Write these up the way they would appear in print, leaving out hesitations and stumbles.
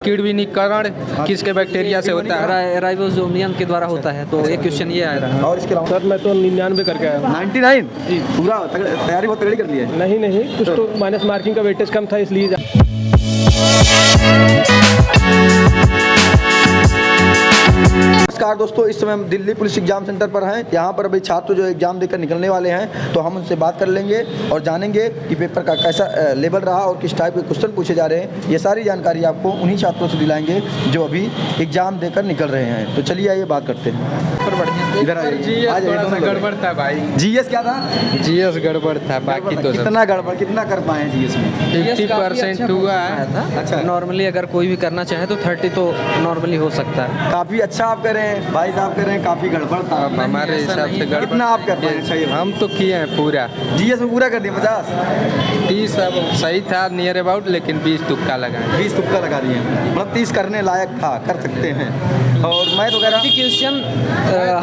किण्विनीकरण किसके बैक्टीरिया से होता है? राइबोसोमियम के द्वारा होता है। तो एक क्वेश्चन ये आया था। और इसके अलावा सर मैं तो 99 करके आया हूँ। 99 जी। पूरा तैयारी बहुत तगड़ी कर ली है। नहीं कुछ तो माइनस मार्किंग का वेटेज कम था इसलिए नमस्कार दोस्तों, इस समय हम दिल्ली पुलिस एग्जाम सेंटर पर हैं। यहाँ पर अभी छात्र जो एग्जाम देकर निकलने वाले हैं, तो हम उनसे बात कर लेंगे और जानेंगे कि पेपर का कैसा लेवल रहा और किस टाइप के क्वेश्चन पूछे जा रहे हैं। ये सारी जानकारी आपको उन्हीं छात्रों से दिलाएंगे जो अभी एग्जाम देकर निकल रहे हैं। तो चलिए आइए बात करते हैं। इधर गड़बड़ था भाई। जीएस क्या था? जीएस गड़बड़ था, बाकी तो कितना गड़बड़, कितना कर पाए जीएस में? 50% हुआ है। अच्छा। नॉर्मली अगर कोई भी करना चाहे तो 30 तो नॉर्मली हो सकता है। काफी अच्छा आप कर रहे हैं, भाई साहब कर रहे हैं, काफी गड़बड़ था। अब हमारे हिसाब से गड़बड़ कितना आप कर पाए? सही हम तो किए हैं पूरा। जीएस में पूरा कर दिए 50? 30 अब सही था नियर अबाउट, लेकिन 20 तुक्का लगा। 20 तुक्का लगा दिए, मतलब 30 करने लायक था, कर सकते हैं। और मैथ वगैरह क्वेश्चन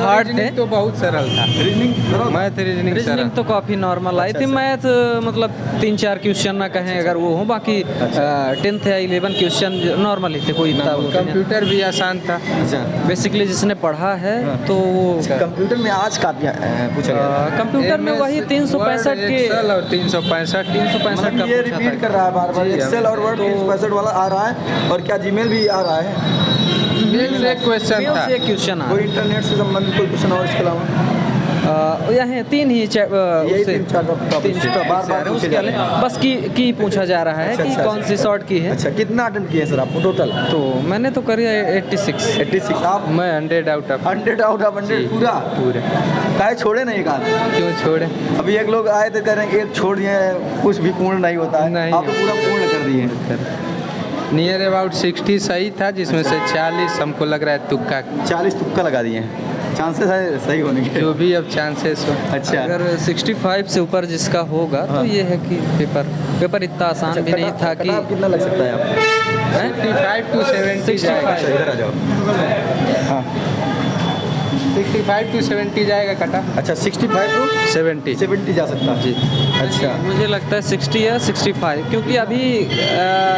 हार्ड थे तो बहुत सरल था। रीजनिंग मैथ रीजनिंग तो काफ़ी नॉर्मल आई थी। मैथ मतलब 3-4 क्वेश्चन ना कहें अगर वो हो, बाकी 10th या 11 क्वेश्चन नॉर्मल ही थे। कोई कंप्यूटर भी आसान था। अच्छा। बेसिकली जिसने पढ़ा है तो कंप्यूटर में आज काफी पूछा गया। कंप्यूटर में वही 365 के मतलब 365 ये रिपीट कर रहा है बार बार। एक्सेल और वर्ड 365 वाला आ रहा है, और क्या जीमेल भी आ रहा है? क्वेश्चन था। क्वेश्चन कोई इंटरनेट से संबंधित कोई क्वेश्चन और इसके अलावा? यहाँ 3 ही बार उसके अलावा बस की पूछा जा रहा है कि कौन सी शॉर्ट की है। अच्छा, कितना अटेम्प्ट किए सर आपको टोटल? तो मैंने तो करी 86। आप? मैं 100 आउट ऑफ 100 पूरा काहे छोड़े नहीं? एक आध क्यों छोड़े? अभी एक लोग आए थे कह रहे हैं एक छोड़ दिए, कुछ भी पूर्ण नहीं होता है। नहीं, आप तो पूरा पूर्ण कर दिए। नियर अबाउट 60 सही था, जिसमें से 40 हमको लग रहा है तुक्का। 40 तुक्का लगा दिए हैं, चांसेस है सही होने के। जो भी अब चांसेस हो। अच्छा। अगर 65 से ऊपर जिसका होगा तो ये है कि पेपर इतना आसान भी नहीं था कि कितना लग सकता है आपको? 65 to 70 जाएगा। अच्छा, इधर आ जाओ। हाँ, 65 to 70 जाएगा कटा। अच्छा 65 to 70 जा सकता है। जी। अच्छा, मुझे लगता है 60 या 65, क्योंकि अभी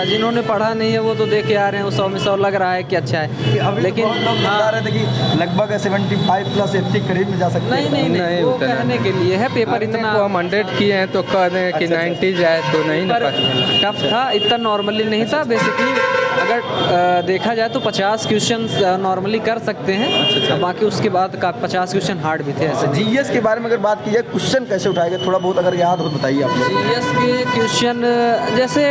जिन्होंने पढ़ा नहीं है वो तो देख के आ रहे हैं, वो 100 में 100 लग रहा है कि अच्छा है। लेकिन बहुत लोग बता रहे थे कि लगभग 75 प्लस 80 करीब में जा सकते हैं। नहीं वो कहने के लिए है। पेपर इतना हम 100 किए हैं तो कह दें कि 90 जाए तो नहीं ना। टफ था, इतना नॉर्मली नहीं था। बेसिकली अगर देखा जाए तो 50 क्वेश्चन नॉर्मली कर सकते हैं। बाकी उसके बाद का 50 क्वेश्चन हार्ड भी थे। ऐसे जीएस के बारे में अगर बात की जाए, क्वेश्चन कैसे उठाए गए, थोड़ा बहुत अगर याद हो बताइए आप। जीएस के क्वेश्चन जैसे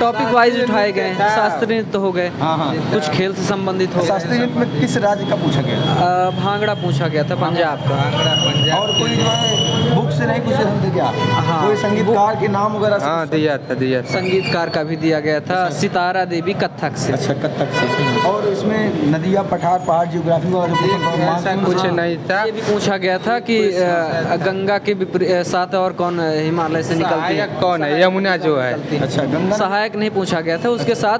टॉपिक वाइज उठाए गए। शास्त्रीय नृत्य हो गए, कुछ खेल से संबंधित हो गए। शास्त्रीय नृत्य में किस राज्य का पूछा गया? भांगड़ा पूछा गया था, पंजाब का। और कोई जो है बुक से नहीं पूछे थे क्या? कोई संगीतकार के नाम वगैरह? हाँ, दिया था। संगीतकार का भी दिया गया था। सितारा देवी कथक से। अच्छा, कथक से। और इसमें नदियाँ, पठार, पहाड़, जियोग्राफी वगैरह कुछ नहीं था। ये भी पूछा गया था कि गंगा के साथ और कौन हिमालय से निकलती है? कौन है? यमुना जो है। अच्छा, गंगा। सहायक नहीं पूछा गया था। उसके साथ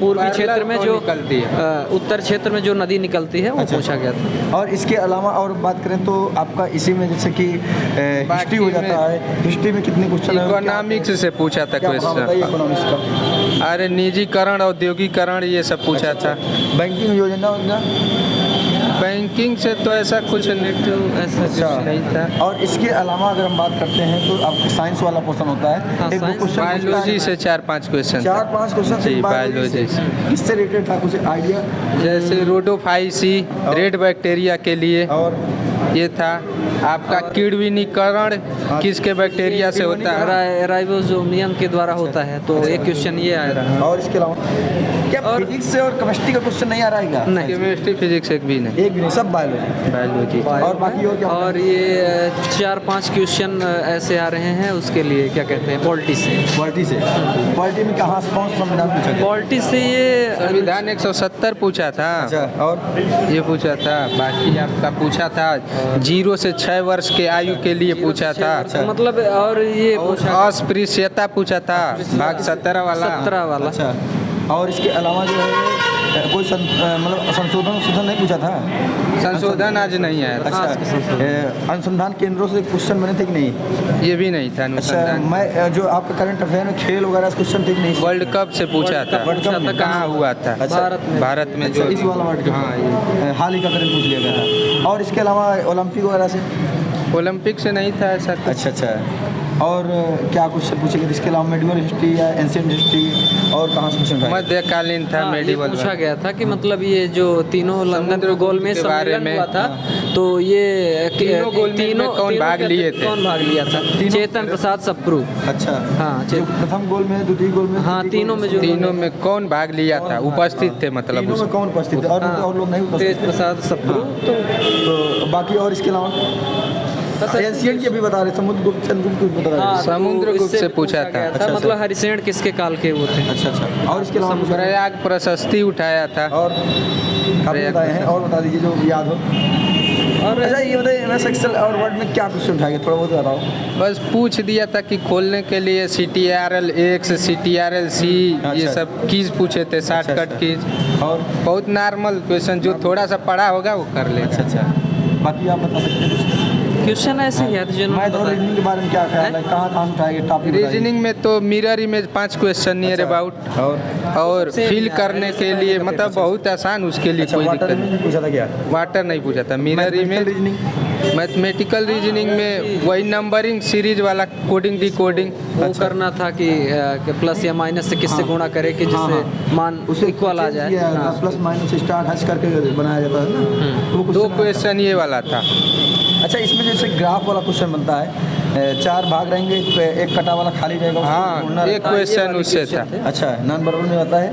पूर्वी क्षेत्र में जो निकलती है, उत्तर क्षेत्र में जो नदी निकलती है वो पूछा गया था। और इसके अलावा और बात करें तो आपका इसी में जैसे कि हिस्ट्री हो जाता है। हिस्ट्री में कितने क्वेश्चन? इकोनॉमिक्स से पूछा था क्वेश्चन। इकोनॉमिक्स का? अरे निजीकरण, औद्योगिकरण, ये सब पूछा था। बैंकिंग योजना बैंकिंग से तो ऐसा कुछ नहीं था। और इसके अलावा अगर हम बात करते हैं तो आपको साइंस वाला क्वेश्चन होता है। एक क्वेश्चन बायोलॉजी से 4-5 क्वेश्चन। 4-5 क्वेश्चन जी, बायोलॉजी से। किससे रिलेटेड था, कुछ आइडिया? जैसे रोडोफाइसी, रेड बैक्टीरिया के लिए। और ये था आपका किण्विनीकरण किसके बैक्टीरिया से होता है? राइबोसोमियम के द्वारा होता है। तो एक क्वेश्चन ये आया रहा। और इसके अलावा क्या फिजिक्स से और केमिस्ट्री का क्वेश्चन नहीं आ रहा है? नहीं, केमिस्ट्री, फिजिक्स एक भी नहीं, सब बायोलॉजी। और बाकी और क्या? और ये 4-5 क्वेश्चन ऐसे आ रहे हैं उसके लिए, क्या कहते हैं, पॉलिटी से। पॉलिटी में कहाँ से कौन सा संविधान पूछा गया? पॉलिटी से ये संविधान 170 पूछा था। अच्छा, और ये पूछा था। बाकी आपका पूछा था 0 से 6 वर्ष के आयु के लिए पूछा था। मतलब और ये अस्पृश्यता पूछा था, भाग 17 वाला। अच्छा। और इसके अलावा जो है कोई मतलब संशोधन नहीं पूछा था? संशोधन आज नहीं आया था। अच्छा, अनुसंधान केंद्रों से क्वेश्चन बने थे कि नहीं? ये भी नहीं था अच्छा, अनुसंधान। मैं जो आपका करंट अफेयर में खेल वगैरह से क्वेश्चन थे कि नहीं? वर्ल्ड कप से पूछा था। वर्ल्ड कप में? कहाँ हुआ था? अच्छा, भारत में अच्छा, जो इस वाला वर्ल्ड कप? हाँ, ये हाल ही का करंट पूछ लिया गया था। और इसके अलावा ओलंपिक वगैरह से? ओलंपिक से नहीं था ऐसा कुछ। अच्छा अच्छा। और क्या क्वेश्चन पूछेंगे इसके अलावा? मेडिवल हिस्ट्री या एंशिएंट हिस्ट्री और कहाँ से क्वेश्चन? मध्यकालीन था, हाँ, ये मेडिवल पूछा गया था कि मतलब ये जो तीनों लंदन गोल में के बारे सम्मेलन में, हुआ था, हाँ। तो ये तीनों गोलमेज में कौन भाग लिए थे? कौन भाग लिया था? चेतन प्रसाद सप्रू। अच्छा, हाँ, जो प्रथम गोल में, द्वितीय गोल में, हाँ, तृतीय तीनों गोल में जो तीनों में कौन भाग लिया था? उपस्थित थे मतलब तीनों में कौन उपस्थित थे? और लोग नहीं उपस्थित तेज प्रसाद सप्रू। तो बाकी और इसके अलावा एशियन के भी बता रहे, समुद्रगुप्त चंद्रगुप्त कुछ बता रहे। हाँ, समुद्रगुप्त से पूछा था। गया अच्छा, मतलब हरिसेन किसके काल के वो थे? अच्छा अच्छा। और इसके अलावा प्रयाग प्रशस्ति उठाया था। और काफी बताए हैं, और बता दीजिए जो याद हो। और अच्छा, ये बताइए एमएस एक्सेल और वर्ड में क्या क्वेश्चन उठाएंगे, थोड़ा बहुत बताओ। बस पूछ दिया था कि खोलने के लिए CTRL X, CTRL C, ये अच्छा। सब कीज पूछे थे, शॉर्टकट अच्छा। कीज। और बहुत नॉर्मल क्वेश्चन, जो थोड़ा सा पढ़ा होगा वो कर लेगा। अच्छा अच्छा। बाकी आप बता सकते हैं क्वेश्चन ऐसे ही है मैथ और जिन्होंने रीजनिंग के बारे में क्या ख्याल है? कहाँ कहाँ उठाएंगे टॉपिक? रीजनिंग में तो mirror image 5 question near about, और फिल करने के लिए मतलब बहुत आसान, उसके लिए अच्छा, कोई वाटर दिक्कत में नहीं। नहीं पूछा था क्या? वाटर नहीं पूछा था। Mirror image, reasoning, mathematical reasoning में वही नंबरिंग सीरीज वाला कोडिंग डिकोडिंग। वो करना था कि प्लस या माइनस से किससे गुणा करे कि जिससे मान उसे इक्वल आ जाए। हाँ। प्लस माइनस स्टार हज करके बनाया जाता है ना, तो वो दो question क्वेश्चन ये वाला था। अच्छा, इसमें जैसे ग्राफ वाला क्वेश्चन बनता है, 4 भाग रहेंगे, एक कटा वाला खाली रहेगा, उसको हाँ, ढूंढना एक रहता है। क्वेश्चन उससे था। अच्छा, नॉन वर्बल में आता है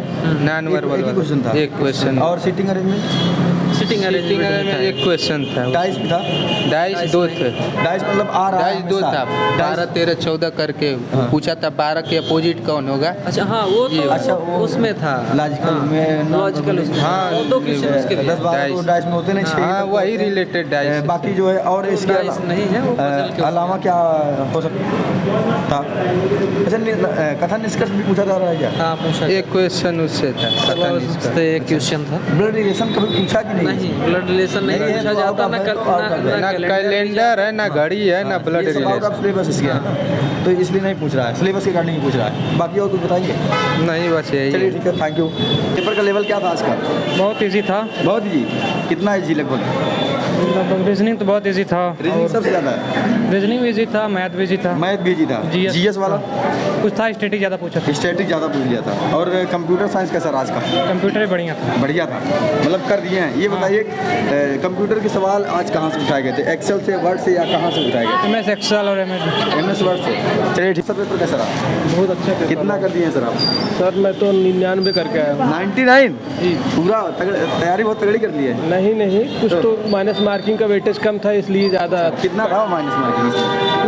नॉन वर्बल एक ही क्वेश्चन था, एक क्वेश्चन। और सीटिंग अरेंजमेंट सिटिंग सीटिंग में एक क्वेश्चन था। डाइस भी था। डाइस 2 थे। डाइस मतलब आ रहा है डाइस 2 था, 12 13 14 करके पूछा था। 12 के अपोजिट कौन होगा? अच्छा, हाँ, वो तो अच्छा, वो उसमें था लॉजिकल में, लॉजिकल उसमें। हाँ, दो क्वेश्चन उसके लिए। 10-12 तो डाइस में होते नहीं, 6 हाँ, वही रिलेटेड डाइस। बाकी जो है, और इसके डाइस नहीं है, वो puzzle के अलावा क्या हो सकता था? अच्छा, कथन निष्कर्ष भी पूछा जा रहा है क्या? हाँ, पूछा एक क्वेश्चन उससे था। पता नहीं इसका। उससे एक क्वेश्चन था। ब्लड रिलेशन कभी पूछा कि नहीं? नहीं, ब्लड रिलेशन नहीं नहीं है, पूछा तो जाता, out ना of है, तो out of है। ना कैलेंडर है, ना घड़ी है, ना ब्लड ये सब आउट ऑफ रिलेशन। सिलेबस इसके है, तो इसलिए नहीं पूछ रहा है, सिलेबस के अकॉर्डिंग ही पूछ रहा है। बाकी और कुछ बताइए? नहीं, बस यही चलिए है। ठीक है, थैंक यू। पेपर का लेवल क्या था आज का? बहुत ईजी था। बहुत जी, कितना ईजी लगभग? रीजनिंग तो बहुत ईजी था। रीजनिंग सबसे ज़्यादा है, रीजनिंग भी ईजी था, मैथ भी ईजी था। मैथ भी ईजी था, GS जीएस वाला कुछ था, स्टैटिक ज़्यादा पूछा था। स्टैटिक ज़्यादा पूछ लिया था। और कंप्यूटर साइंस कैसा रहा आज का? कंप्यूटर भी बढ़िया था। बढ़िया था, मतलब कर दिए हैं। ये बताइए, कंप्यूटर के सवाल आज कहाँ से उठाए गए थे? एक्सेल से, वर्ड से, या कहाँ से उठाए गए MS एक्सेल और MS वर्ड से? चलिए ठीक। सर, पेपर कैसा रहा? बहुत अच्छा पेपर कितना कर दिए हैं सर आप? सर, मैं तो 99 करके आया हूँ। 99? जी। पूरा तैयारी बहुत तगड़ी कर ली है। नहीं, कुछ तो माइनस मार्किंग का वेटेज कम था, इसलिए ज़्यादा। कितना था माइनस मार्किंग?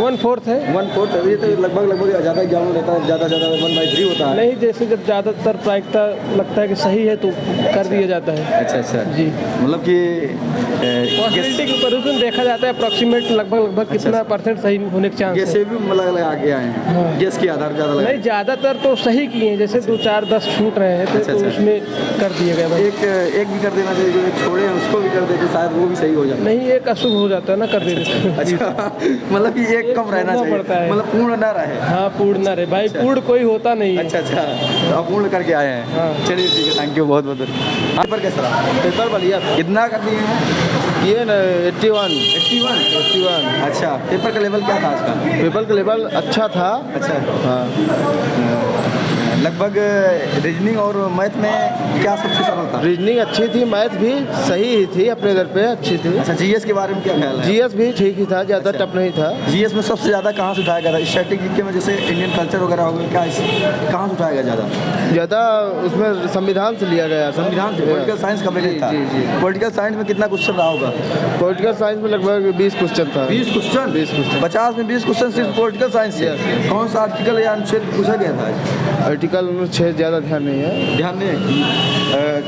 1/4 है। 1/4? ये तो लगभग ज़्यादा एग्जाम रहता है, ज़्यादा 1/3 होता है। नहीं, जैसे जब ज़्यादातर प्रायिकता लगता है कि सही है तो कर दिया जाता है। अच्छा अच्छा जी। मतलब कि पॉसिबिलिटी के ऊपर उसमें देखा जाता है अप्रोक्सीमेट लगभग कितना परसेंट सही होने के चांस जैसे है। भी मतलब लगा के आए हैं, गेस के आधार पर ज़्यादा लगा। नहीं, ज़्यादातर तो सही किए हैं, जैसे 2-4-10 छूट रहे हैं अच्छा, तो अच्छा। उसमें कर दिए गए। एक भी कर देना चाहिए, जो एक छोड़े हैं उसको भी कर देते, शायद वो भी सही हो जाए। नहीं, एक अशुभ हो जाता है ना, कर देते हैं। अच्छा, मतलब कि एक कम रहना छोड़ना चाहिए, पड़ता है। मतलब पूर्ण ना रहे। हाँ, पूर्ण ना रहे भाई, पूर्ण कोई होता नहीं है। अच्छा अच्छा, तो अपूर्ण करके आए हैं। हाँ। चलिए ठीक है, थैंक यू बहुत बहुत। पेपर कैसा रहा? पेपर बढ़िया था। कितना कर दिए हैं? ये 81। 81? अच्छा, पेपर का लेवल क्या था आज का? पेपर का लेवल अच्छा था। अच्छा, हाँ, लगभग रीजनिंग और मैथ में क्या सबसे सरल था? रीजनिंग अच्छी थी, मैथ भी सही ही थी, अपने घर पे अच्छी थी। अच्छा, जीएस के बारे में क्या ख्याल है? जीएस भी ठीक ही था, ज़्यादा अच्छा। टफ नहीं था। जीएस में सबसे ज़्यादा कहाँ से उठाया गया था? स्टैटिक जीके में जैसे इंडियन कल्चर वगैरह हो गया, क्या कहाँ से उठाया गया ज़्यादा? ज़्यादा उसमें संविधान से लिया गया। संविधान से? पॉलिटिकल साइंस का पहले था? पॉलिटिकल साइंस में कितना क्वेश्चन रहा होगा? पॉलिटिकल साइंस में लगभग 20 क्वेश्चन था। 20 क्वेश्चन? 50 में 20 क्वेश्चन सिर्फ पॉलिटिकल साइंस से? कौन सा आर्टिकल या अनुच्छेद पूछा गया था? आर्टिकल 6 ज़्यादा ध्यान नहीं है। ध्यान नहीं है।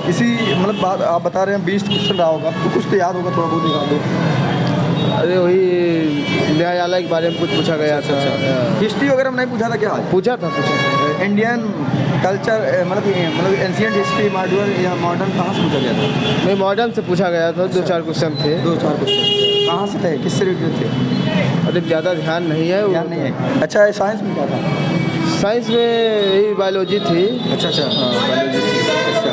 किसी मतलब बात आप बता रहे हैं 20 क्वेश्चन रहा होगा, तो कुछ तो याद होगा, थोड़ा बहुत निकाल दो। अरे वही न्यायालय के बारे में कुछ पूछा गया था। हिस्ट्री वगैरह में नहीं पूछा था क्या आज? पूछा था। इंडियन कल्चर मतलब एंशियंट हिस्ट्री मॉडर्न या मॉडर्न कहाँ से पूछा गया था? नहीं, मॉडर्न से पूछा गया था। 2-4 क्वेश्चन थे। 2-4 क्वेश्चन कहाँ से थे, किससे रिलेटेड थे? अरे ज़्यादा ध्यान नहीं है। ध्यान नहीं है। अच्छा, साइंस में क्या था? साइंस में यही बायोलॉजी थी। अच्छा हाँ, बायोलॉजी थी। अच्छा,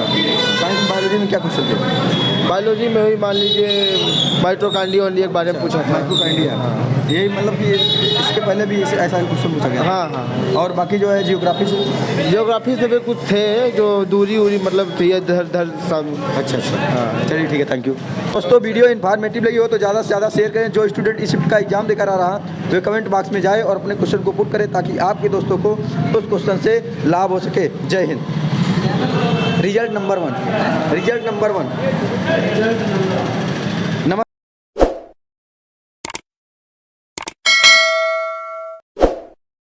साइंस बायोलॉजी में क्या क्वेश्चन थे? बायोलॉजी में वही मान लीजिए माइटोकॉन्ड्रिया के बारे में पूछा था। माइटोकॉन्ड्रिया, यही मतलब कि इसके पहले भी ऐसा क्वेश्चन पूछा गया? हाँ। और बाकी जो है जियोग्राफी से भी कुछ थे जो दूरी मतलब थी इधर सामने। अच्छा हाँ, चलिए ठीक है, थैंक यू। दोस्तों, वीडियो इन्फॉर्मेटिव लगी हो तो ज़्यादा से ज़्यादा शेयर करें। जो स्टूडेंट इस शिफ्ट का एग्जाम देकर आ रहा वे कमेंट बॉक्स में जाए और अपने क्वेश्चन को पुट करें ताकि आपके दोस्तों को उस क्वेश्चन से लाभ हो सके। जय हिंद। Result number 1।